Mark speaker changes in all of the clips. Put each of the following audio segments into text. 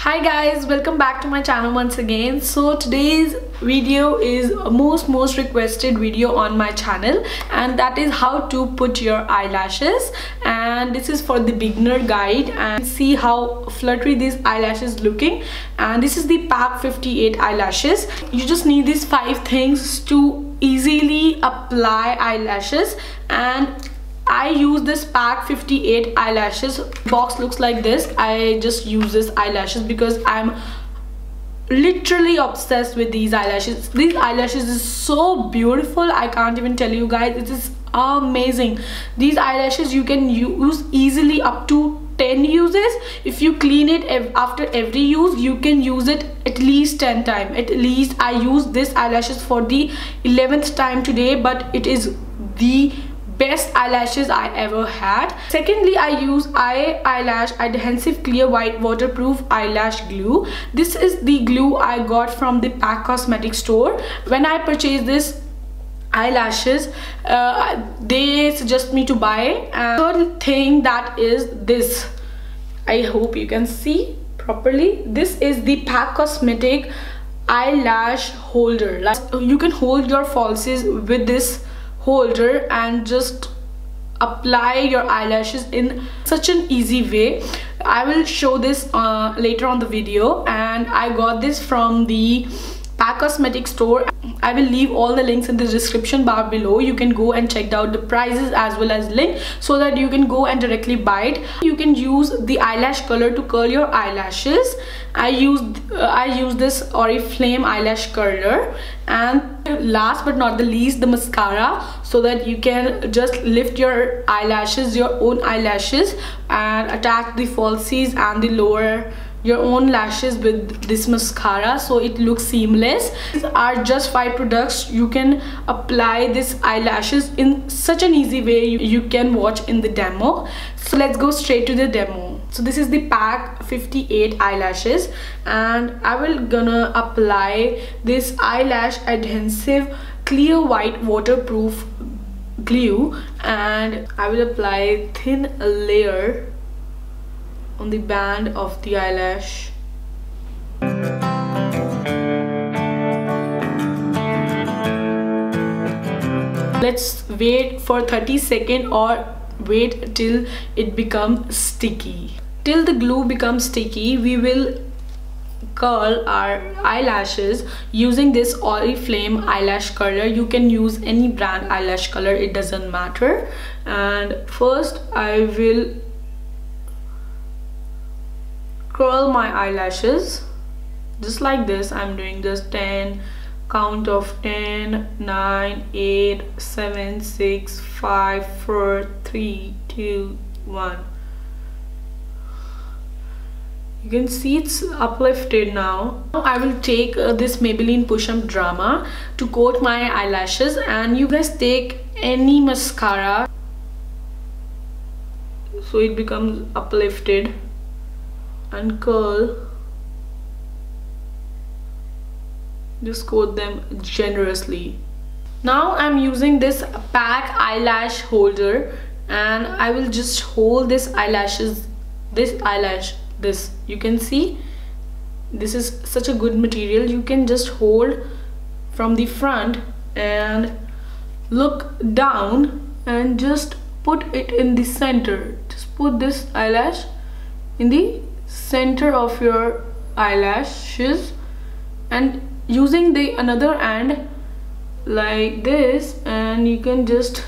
Speaker 1: Hi guys, welcome back to my channel once again. So today's video is a most requested video on my channel, and that is how to put your eyelashes. And this is for the beginner guide, and see how fluttery these eyelashes looking. And this is the pack 58 eyelashes. You just need these 5 things to easily apply eyelashes, and I use this pack 58 eyelashes. Box looks like this. I just use this eyelashes because I'm literally obsessed with these eyelashes. These eyelashes is so beautiful. I can't even tell you guys. It is amazing. These eyelashes you can use easily up to 10 uses. If you clean it after every use, you can use it at least 10 times. At least I use this eyelashes for the 11th time today, but it is the best eyelashes I ever had. Secondly, I use eyelash adhesive clear white waterproof eyelash glue. This is the glue I got from the Pack Cosmetic store. When I purchased this eyelashes, they suggest me to buy it. And third thing, that is this. I hope you can see properly. This is the Pack Cosmetic eyelash holder. Like, you can hold your falsies with this holder and just apply your eyelashes in such an easy way. I will show this later on the video, and I got this from the Pack Cosmetic store. I will leave all the links in the description bar below. You can go and check out the prices as well as link, so that you can go and directly buy it. You can use the eyelash curler to curl your eyelashes. I use this ORIFLAME eyelash curler, and last but not the least, the mascara, so that you can just lift your eyelashes, your own eyelashes, and attach the falsies and the lower your own lashes with this mascara, so it looks seamless. These are just 5 products. You can apply this eyelashes in such an easy way. You can watch in the demo. So let's go straight to the demo. So this is the pack 58 eyelashes, and I will gonna apply this eyelash adhesive clear white waterproof glue, and I will apply thin layer on the band of the eyelash. Let's wait for 30 seconds or wait till it becomes sticky. Till the glue becomes sticky, we will curl our eyelashes using this ORIFLAME eyelash curler. You can use any brand eyelash color, it doesn't matter. And first I will curl my eyelashes just like this. I'm doing just 10 count of 10, 9, 8, 7, 6, 5, 4, 3, 2, 1. You can see it's uplifted now. Now I will take this Maybelline Push Up Drama to coat my eyelashes, and you guys take any mascara so it becomes uplifted, and curl. Just coat them generously. Now I'm using this pack eyelash holder, and I will just hold this eyelashes, this you can see this is such a good material. You can just hold from the front and look down and just put it in the center. Just put this eyelash in the center of your eyelashes, and using the another end like this, and you can just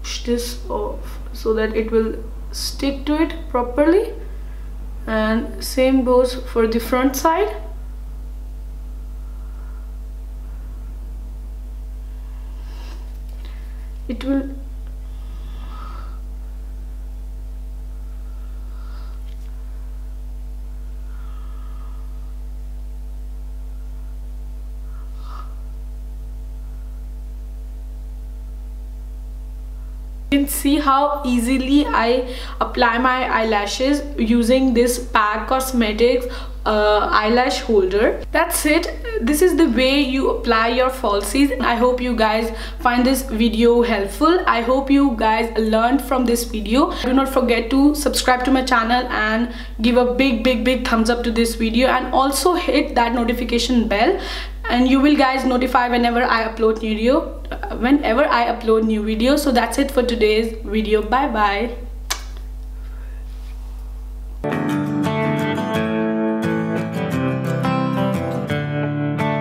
Speaker 1: push this off so that it will stick to it properly. And same goes for the front side. It will You can see how easily I apply my eyelashes using this Pack Cosmetics eyelash holder. That's it. This is the way you apply your falsies. I hope you guys find this video helpful. I hope you guys learned from this video. Do not forget to subscribe to my channel and give a big thumbs up to this video, and also hit that notification bell, and you will guys notify whenever I upload new video. So that's it for today's video. Bye bye.